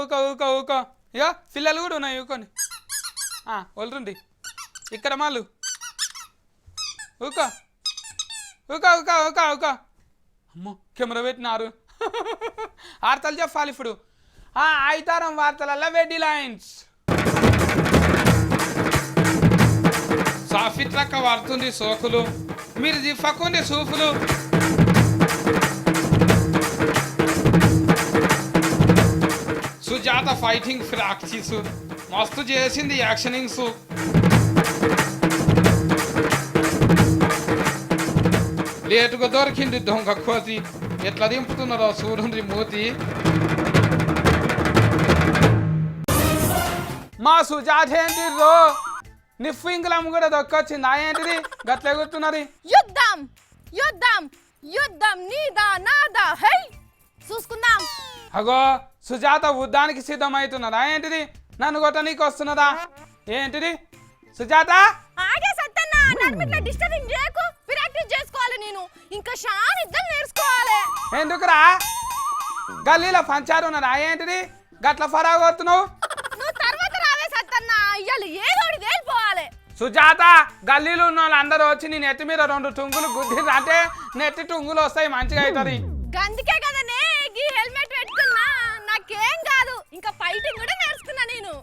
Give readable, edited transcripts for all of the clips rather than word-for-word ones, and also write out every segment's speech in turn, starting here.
ఊకో ఇక పిల్లలు కూడా ఉన్నాయి ఊకోండి వదులుండి ఇక్కడ మాలు ఊకో ఊకో అమ్మో కెమెరా పెట్టినారు వార్తలు చెప్పాలి ఇప్పుడు ఐతారం వార్తలల్లో వెడ్డి లైన్స్ సాఫిట్లక్క వాడుతుంది సోకులు మీరు జిఫకుంది సూపులు సుజాత ఫైటింగ్ ప్రాక్టీస్ మస్తు చేసింది యాక్షనింగ్స్ లేటుగా దొరికింది దొంగ కోతి ఎట్లా దింపుతున్నారో సూర్యుని మూతి మా సుజాత ఏంటి రో నిఫింగ్లం కూడా దొక్కొచ్చింది ఏంటిది గట్ల ఎగురుతున్నది యుద్ధం యుద్ధం యుద్ధం నీదా నాదా హై చూసుకుందాం అగో సుజాత యుద్ధానికి సిద్ధమవుతున్నదా ఏంటిది నన్ను కొట్ట నీకు వస్తున్నదా ఏంటిది సుజాత ఆగే సత్తన్నా నన్ను డిస్టర్బింగ్ చేయకు ప్రాక్టీస్ చేసుకోవాలి నేను ఇంకా షాన్ యుద్ధం నేర్చుకోవాలి ఎందుకురా గల్లీలో పంచారు ఉన్నదా ఏంటిది గట్ల ఫరాగా కొడుతున్నావు నువ్వు తర్వాత రావే సత్తన్నా ఇయ్యాలి ఏదోడి తేలిపోవాలి సుజాత గల్లీలో ఉన్న వాళ్ళందరూ వచ్చి నీ నెత్తి మీద 2 టుంగులు గుద్ది అంటే నెత్తి టుంగులు వస్తాయి మంచిగా అవుతుంది గందుకే కదనే ఈ హెల్మెట్ పెట్టుకున్నా నాకేం కాదు ఇంకా ఫైటింగ్ కూడా నేర్చుకున్నా నేను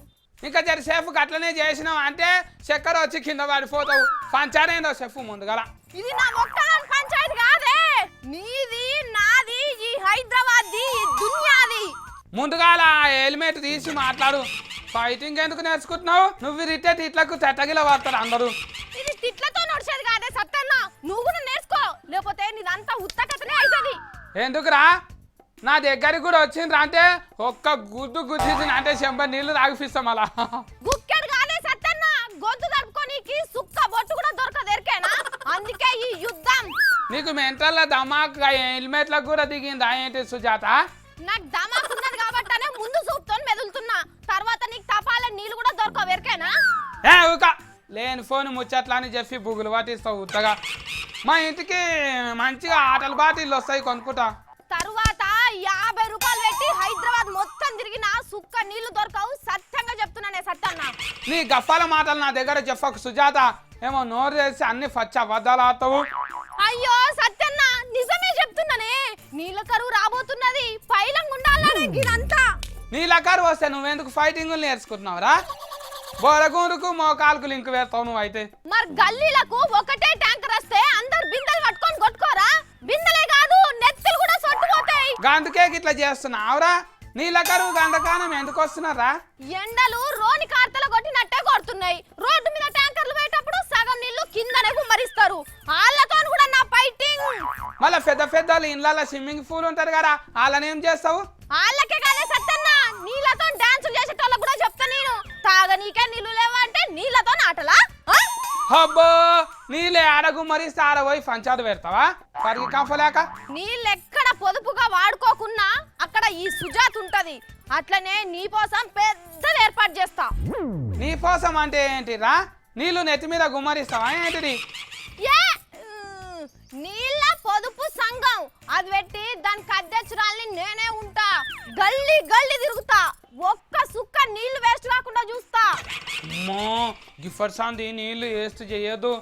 ఇంకా జరి సేఫ్ గట్లనే చేసినావు అంటే చక్కెర వచ్చి కింద పడిపోతావు పంచారేందో చెప్పు ముందుగల ఇది నా ఒక్కదాని పంచాయతీ కాదే నీది నాది ఈ హైదరాబాద్ది ఈ దునియాది ముందుగాల హెల్మెట్ తీసి మాట్లాడు ఫైటింగ్ ఎందుకు నేర్చుకుంటున్నావు నువ్వు రిటేట్ ఇట్లకు తెట్టగిల వాడతారు అందరూ ఇది తిట్లతో నడిచేది కాదే సత్తన్న నువ్వు కూడా నేర్చుకో లేకపోతే నీదంతా ఉత్తకతనే అవుతుంది ఎందుకురా నా దగ్గరికి కూడా వచ్చిండ్రా అంటే ఒక్క గుద్దు గుద్దించిన అంటే 100 నీళ్లు తాగిపిస్తాం అలా గుక్కెడు కాదే సత్తన్న గొంతు తడుపుకోనీకి సుక్క బొట్టు కూడా దొరకదేరికేనా అందుకే ఈ యుద్ధం నీకు మెంటల్ దమాక్ హెల్మెట్లకు కూడా దిగిందా ఏంటి సుజాత నాకు దమాక్ ఉన్నది కాబట్టే ముందు చూపుతోని మెదులుతున్నా తర్వాత నీకు తపాల నీళ్లు కూడా దొరకవేరికేనా ఊక లేని ఫోన్ ముచ్చట్లా అని చెప్పి బుగులు పట్టిస్తావు ఉత్తగా మా ఇంటికి మంచిగా ఆటల బాటిల్లు వస్తాయి కొనుక్కుంటా తరువాత 50 రూపాయలు పెట్టి హైదరాబాద్ మొత్తం తిరిగిన సుక్క నీళ్లు దొరకవు సత్యంగా చెప్తున్నానే సత్తన్న నీ గఫాల మాటలు నా దగ్గర చెప్పకు సుజాత ఏమో నోరు చేసి అన్ని పచ్చ అబద్ధాలు ఆడతావు అయ్యో సత్యన్న నిజమే చెప్తున్నానే నీళ్ళ కరువు రాబోతున్నది పైలంగా ఉండాలనే గిరంతా నీళ్ళ కరువు వస్తే నువ్వెందుకు ఫైటింగ్ నేర్చుకుంటున్నావురా బోరగూరుకు మోకాలకు లింక్ వేస్తావు నువ్వు అయితే మరి గల్లీలకు ఒకటే ట్యాంకర్ వస్తే అందరు బిందెలు పట్టుకొని కొట్టుకోరా బిందెలే కాదు నెత్తులు కూడా సొట్టుపోతాయి గందుకే ఇట్లా చేస్తున్నావురా నీళ్ళ కరువు గంధకానం ఎందుకు వస్తున్నారా ఎండలు రోని కార్తల కొట్టినట్టే కొడుతున్నాయి రోడ్డు మీద ట్యాంకర్లు పెట్టేటప్పుడు సగం నీళ్లు కిందనే గుమ్మరిస్తారు వాళ్ళతో కూడా నా ఫైటింగ్ మళ్ళీ పెద్దలు ఇళ్ళ స్విమ్మింగ్ పూల్ ఉంటారు కదా వాళ్ళని ఏం చేస్తావు వాళ్ళకే కాదే సత్తన్న నీళ్ళతో డాన్సులు చేసేటోళ్ళకు కూడా చెప్తా నేను తాగనీకే నీళ్లు లేవంటే నీళ్ళతో ఆటలా అబ్బో నీళ్ళే ఆడగు మరిస్తే ఆడ పోయి పంచాడు పెడతావా కరిగి కంపలేక నీళ్ళెక్కడ పొదుపుగా వాడుకోకున్నా అక్కడ ఈ సుజాత ఉంటది అట్లనే నీ కోసం పెద్దది ఏర్పాటు చేస్తా నీ కోసం అంటే ఏంటిరా నీళ్లు నెత్తి మీద గుమ్మరిస్తావా ఏంటిది నీళ్ళ పొదుపు సంఘం అది పెట్టి దానికి అధ్యక్షురాల్ని నేనే ఉంటా గల్లీ గల్లీ తిరుగుతా ఒక్క సుక్క నీళ్లు వేస్ట్ కాకుండా చూస్తా అమ్మో గిఫర్ సాంది నీళ్లు వేస్ట్ చేయొద్దు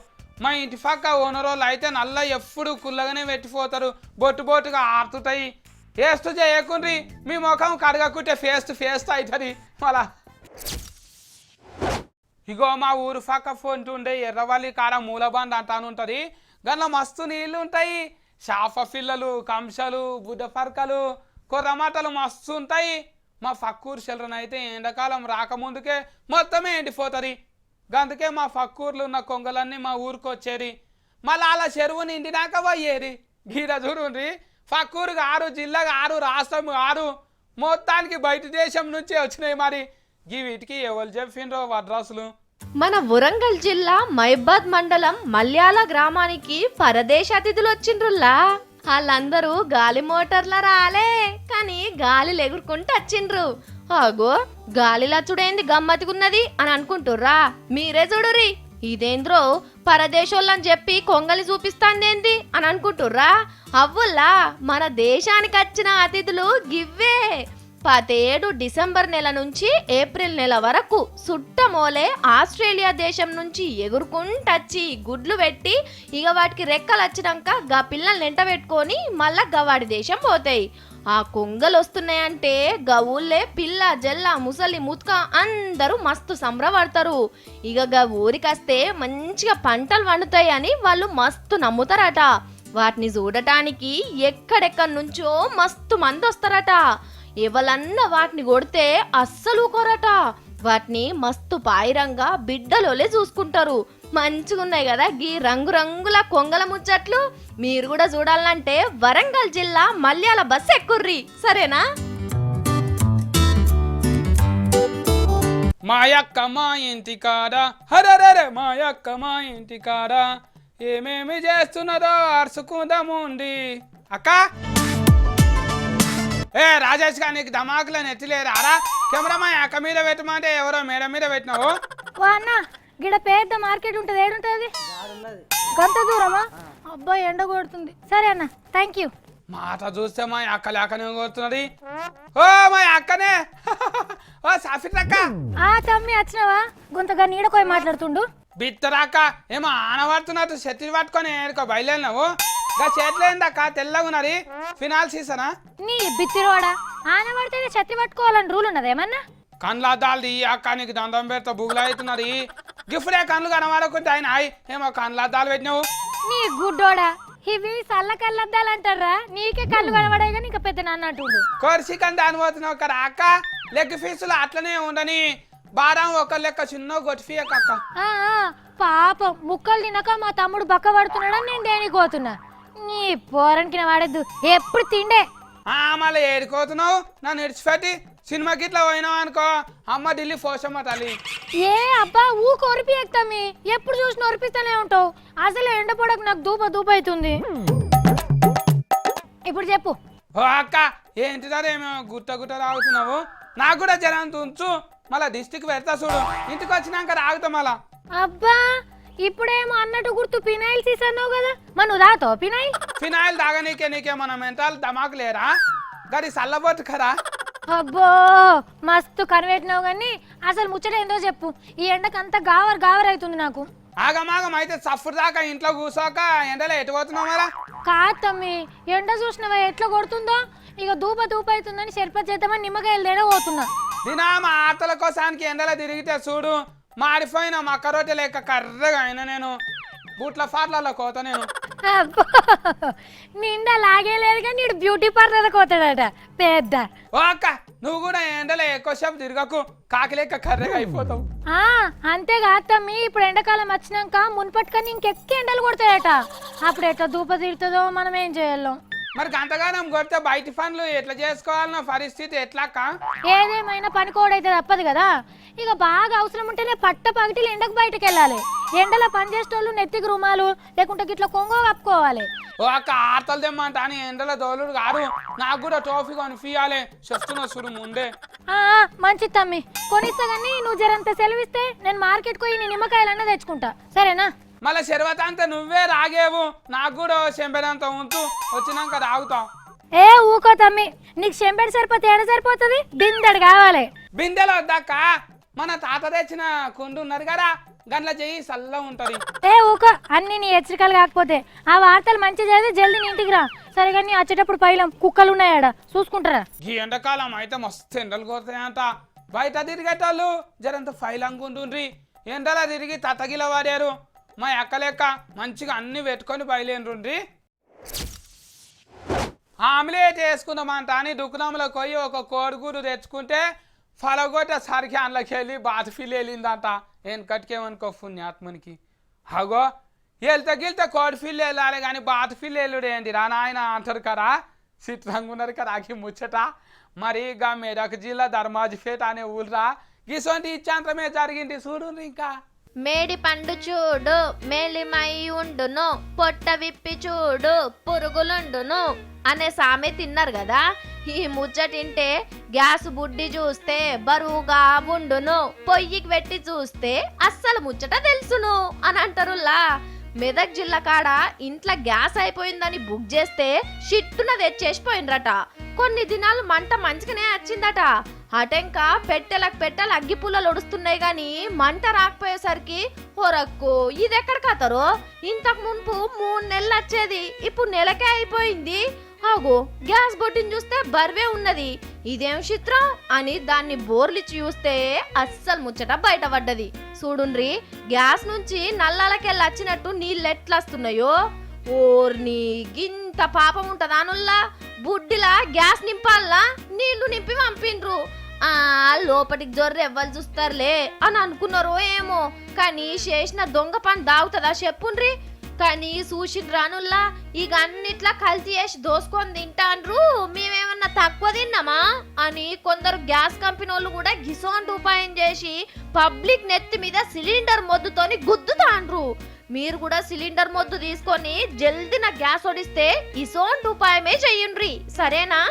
మా ఇంటి పక్క ఓనరోళ్ళు అయితే నల్ల ఎప్పుడు కుల్లగానే పెట్టిపోతారు బొట్టుగా ఆరుతుంటాయి వేస్ట్ చేయకుండ్రి మీ ముఖం కడగకుంటే ఫేస్ట్ అవుతుంది మళ్ళా ఇగో మా ఊరు పక్క ఉండే ఎర్రవల్లి కాడ మూలబండ్ అంటానుంటది గల్ల మస్తు నీళ్లు ఉంటాయి చేప పిల్లలు కంసలు బుడ్డపరకలు కొర్రమాటలు మస్తు ఉంటాయి మా పక్కూరు చిల్డ్రన్ అయితే ఎండాకాలం రాకముందుకే మొత్తమే ఎండిపోతుంది అందుకే మా పక్కూర్లు ఉన్న కొంగలన్నీ మా ఊరికి వచ్చేది మళ్ళీ అలా చెరువు నిండినాక పోయేది గీడ చూడండి పక్కూరుగా 6 జిల్లాగా 6 రాష్ట్రం 6 మొత్తానికి బయట దేశం నుంచి వచ్చినాయి మరి ఈ వీటికి ఎవరు చెప్పిండ్రో అడ్రస్లు మన వరంగల్ జిల్లా మైబాద్ మండలం మల్యాల గ్రామానికి పరదేశ అతిథులు వచ్చిండ్రుల్లా వాళ్ళందరూ గాలి మోటార్ల రాలే కానీ గాలిలు ఎగురుకుంటూ వచ్చిండ్రు అగో గాలిలచ్చుడేంది గమ్మతిగున్నది అని అనుకుంటుర్రా మీరే చూడురి ఇదేంద్రో పరదేశోళ్ళని చెప్పి కొంగలి చూపిస్తాందేంది అని అనుకుంటుర్రా అవ్వుల్లా మన దేశానికి వచ్చిన అతిథులు గివ్వే పతేడు డిసెంబర్ నెల నుంచి ఏప్రిల్ నెల వరకు సుట్టమోలే ఆస్ట్రేలియా దేశం నుంచి ఎగురుకుంటచ్చి గుడ్లు పెట్టి ఇక వాటికి రెక్కలు వచ్చినాక గా పిల్లల్ని ఎంట పెట్టుకొని మళ్ళా గవాడి దేశం పోతాయి. ఆ కొంగలు వస్తున్నాయంటే గవుల్లే పిల్ల జల్ల ముసలి ముత్క అందరూ మస్తు సంబరపడతారు. ఇక గా ఊరికొస్తే మంచిగా పంటలు వండుతాయి అని వాళ్ళు మస్తు నమ్ముతారట. వాటిని చూడటానికి ఎక్కడెక్కడి నుంచో మస్తు మంది వస్తారట. ఎవలన్నా వాటిని కొడితే అస్సలు ఊకోరట. వాటిని మస్తు పాయిరంగా బిడ్డలోలే చూసుకుంటారు. మంచిగున్నాయి కదా గీ రంగురంగుల కొంగల ముచ్చట్లు. మీరు కూడా చూడాలంటే వరంగల్ జిల్లా మల్యాల బస్ ఎక్కుర్రి, సరేనా? మాయక్క మా ఇంటి కాడ హరరే మాయక్క మా ఇంటి కాడ ఏమేమి చేస్తున్నదో అరుచుకుందాముండి. అక్క ఏ రాజేష్ గా నీకు ధమాకులో నెత్తిలేరా? కెమెరా అక్క మీద పెట్టమంటే ఎవరో మేడ మీద పెట్టినావు. అన్న గిడ పెద్ద మార్కెట్ ఉంటది, ఏడుంటది? గంత దూరమా? అబ్బా ఎండ కొడుతుంది. సరే అన్న, థ్యాంక్ యూ. మాట చూస్తే మా అక్క లేకనే కొడుతున్నది. ఓ మా అక్కనే ఓ సాఫిట్ అక్క. ఆ తమ్మి వచ్చినావా? గుంతగా నీడకోయి మాట్లాడుతుండు. బిత్తరాక ఏమో ఆనబడుతున్నట్టు చెత్తి పట్టుకొని ఏడుకో బయలుదేరినావు. గా చేతులేందక్క తెల్లగున్నది. ఫినాల్ సీసనా? నీ బిత్తిరోడా ఆనబడితేనే ఛత్రి పట్టుకోవాలని రూల్ ఉన్నది ఏమన్నా? కండ్ల అద్దాలది అక్క నీకు దండం పెడతా బుగులు అవుతున్నది. గిఫ్టే కళ్ళు కనబడకుంటే ఆయన ఏమో కండ్ల అద్దాలు పెట్టినావు. నీ గుడ్డోడా ఇవి సల్ల కళ్ళద్దాలు అంటారా? నీకే కళ్ళు కనబడాయి కానీ ఇంకా పెద్ద నాన్న అంటుండు. కోర్సికం దాని పోతున్నావు కదా అక్క. లెగ్ ఫీసులు అట్లనే ఉండని బారం ఒక లెక్క చిన్న గొట్టి అక్క. పాపం ముక్కలు తినక మా తమ్ముడు బక్క పడుతున్నాడని నేను దేనికి పోతున్నా. నీ పోరానికి వాడద్దు, ఎప్పుడు తిండే. మళ్ళీ ఏడుకోతున్నావు నన్ను ఇడిచిపెట్టి సినిమాకి ఇట్లా పోయినావు అనుకో అమ్మ ఢిల్లీ పోషమ్మ తల్లి. ఏ అబ్బా ఊకు ఒరిపి ఎక్కుతామి, ఎప్పుడు చూసిన ఒరిపిస్తూనే ఉంటావు. అసలు ఎండ పొడకు నాకు దూప అవుతుంది. ఇప్పుడు చెప్పు. ఓ అక్క ఏంటిదారేమో గుట్ట గుట్ట తాగుతున్నావు. నాకు కూడా జరంత ఉంచు, మళ్ళా దిష్టికి పెడతా చూడు. ఇంటికి వచ్చినాక తాగుతాం మళ్ళా. అబ్బా ఇప్పుడేమో అన్నట్టు గుర్తు ఫినాయిల్ సీసన్నావు కదా, మనం రాతావు ఫినాయిల్? ఫినాయిల్ తాగనీకే నీకేమన్నా మెంటాల్ ధమాకు లేరా? గది సల్లబొట్టు కరా. అబ్బో మస్తు కనిపెట్టినావు కానీ అసలు ముచ్చట ఏందో చెప్పు. ఈ ఎండకంతా గావర్ అవుతుంది నాకు. ఆగమాగం అయితే సఫర్ దాకా ఇంట్లో కూర్చోక ఎండలో ఎటు పోతున్నావు మరా? కాదు తమ్మి, ఎండ చూసినవా ఎట్లా కొడుతుందో. ఇక దూప అవుతుందని సరిపతి చేద్దామని నిమ్మకాయలు తేడా పోతున్నా. దినా మా ఆటల కోసానికి ఎండలో తిరిగితే చూడు మాడిపోయిన మక్క రొట్టె లేక కర్రగా అయినా నేను బూట్ల ఫాట్లలో కోత నేను. నిండా లాగేలేదు కానీ నీడు బ్యూటీ పార్లర్ కోతాడట పెద్ద. ఓ అక్క నువ్వు కూడా ఎండలో ఎక్కువసేపు తిరగకు, కాకి లెక్క కర్రగా అయిపోతావు. అంతేకాదు తమ్మి, ఇప్పుడు ఎండాకాలం వచ్చినాక మున్పట్టుకని ఇంకెక్కి ఎండలు కొడతాయట. అప్పుడు ఎట్లా దూప తీరుతుందో మనం ఏం చేయాలో. మరి గంతగానం కొడితే బయట పనులు ఎట్లా చేసుకోవాలన్న పరిస్థితి ఎట్లాక? ఏదేమైనా పని కోడైతే తప్పదు కదా. ఇక బాగా అవసరం ఉంటేనే పట్ట పగటిలు ఎండకు బయటకు వెళ్ళాలి. ఎండలో పని చేసేటోళ్ళు నెత్తికి రుమాలు లేకుంటే గిట్లా కొంగో కప్పుకోవాలి. ఓ అక్క ఆటలు తెమ్మంట అని ఎండలో దోలుడు కాదు, నాకు కూడా ట్రోఫీ కొనిపియాలి చెప్తున్నా చూడు ముందే. మంచిది తమ్మి, కొనిస్తా కానీ నువ్వు జరంత సెలవిస్తే నేను మార్కెట్కి పోయి నీ నిమ్మకాయలన్నా తెచ్చుకుంటా, సరేనా? మళ్ళీ శర్వత అంతా నువ్వే రాగేవు, నాకు కూడా చెంపెడంత ఉంచు, వచ్చినాక తాగుతావు. ఏ ఊకో తమ్మి, నీకు చెంపెడు సరిపోతే ఏడ సరిపోతుంది, బిందెడు కావాలి. బిందెలో వద్దాక మన తాత తెచ్చిన కుండు ఉన్నది కదా గండ్ల చెయ్యి చల్ల ఉంటది. ఏ ఊకో, అన్ని నీ హెచ్చరికలు కాకపోతే. ఆ వార్తలు మంచి చదివి జల్దీ నీ ఇంటికి రా, సరిగా నీ వచ్చేటప్పుడు పైలం కుక్కలు ఉన్నాయాడ చూసుకుంటారా. ఈ ఎండాకాలం అయితే మస్తు ఎండలు కొడతాయంట. బయట తిరిగేటోళ్ళు జరంత ఫైలంగుండ్రి, ఎండలా తిరిగి తతగిల వాడారు. మా అక్క లెక్క మంచిగా అన్ని పెట్టుకొని బయలుదేరి ఆమ్లెట్ వేసుకుందామంట అని దుకాణంలోకి పోయి ఒక కోడిగూడు తెచ్చుకుంటే ఫలగొట్ట సరికి అందులోకి వెళ్ళి బాత్ ఫీల్ వెళ్ళిందంట. ఏం కట్టుకేమనుకో పుణ్యాత్మనికి. అగో వెళ్తే గిల్తే కోడి ఫీల్ వెళ్ళాలి కానీ బాత్ ఫీల్ వెళ్ళుడు ఏంటి రా నాయన అంటారు కదా. చిత్రంగా ఉన్నారు కదా ఆకి ముచ్చట. మరి ఇక మెదక్ జిల్లా ధర్మాజిపేట అనే ఊరురా గిసొంటి ఇచ్చాంతమే జరిగింది చూడు. ఇంకా మేడి పండు చూడు మేలిమై ఉండును, పొట్ట విప్పి చూడు పురుగులుండును అనే సామె తిన్నారు కదా. ఈ ముచ్చటింటే గ్యాస్ బుడ్డి చూస్తే బరువుగా ఉండును, పొయ్యికి పెట్టి చూస్తే అస్సలు ముచ్చట తెలుసును అని అంటారులా. మెదక్ జిల్లా కాడ ఇంట్లో గ్యాస్ అయిపోయిందని బుక్ చేస్తే షిట్టున తెచ్చేసిపోయినరట. కొన్ని దినాలు మంట మంచిగానే వచ్చిందట. అటెంక పెట్టెలకు అగ్గి పుల్లలు ఒడుస్తున్నాయి గాని మంట రాకపోయేసరికి ఒరక్కు ఇదెక్కడ కథరో, ఇంతకు మున్పు 3 నెలలు వచ్చేది, ఇప్పుడు నెలకే అయిపోయింది. ఆగో గ్యాస్ బొట్టిని చూస్తే బర్వే ఉన్నది, ఇదేం చిత్రం అని దాన్ని బోర్లిచ్చి చూస్తే అస్సలు ముచ్చట బయటపడ్డది. చూడుండ్రి, గ్యాస్ నుంచి నల్లాలకెళ్ళి వచ్చినట్టు నీళ్ళు ఎట్లస్తున్నాయో. ఓర్ని గింత పాపం ఉంటదానుల్లా, బుడ్డిలా గ్యాస్ నింపాలా, నీళ్లు నింపి పంపిండ్రు. లోపటికి జొర్రె ఎవ్వరు చూస్తారులే అని అనుకున్నారో ఏమో, కానీ చేసిన దొంగ పని దాగుతుందా చెప్పుండ్రి. కానీ చూసిన రానుల్లా ఇక అన్నిట్లా కల్తీ చేసి దోసుకొని తింటాండ్రు. మేమేమన్నా తక్కువ తిన్నామా అని కొందరు గ్యాస్ కంపెనీ వాళ్ళు కూడా గిసోంటి ఉపాయం చేసి పబ్లిక్ నెత్తి మీద సిలిండర్ మొద్దుతోని గుద్దుతాండ్రు. మీరు కూడా సిలిండర్ మొద్దు తీసుకొని జల్దిన గ్యాస్ ఒడిస్తే ఇసోంటి ఉపాయమే చెయ్యండ్రి, సరేనా?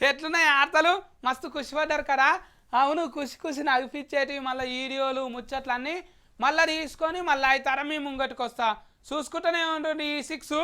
ఎట్లున్నాయి ఆటలు, మస్తు ఖుషి పడ్డారు కదా. అవును, ఖుషి నగిపించేటివి మళ్ళీ వీడియోలు ముచ్చట్లన్నీ మళ్ళీ తీసుకొని మళ్ళీ అవుతారా మీ ముంగటికి వస్తా. చూసుకుంటూనే ఉండండి ఈ 6.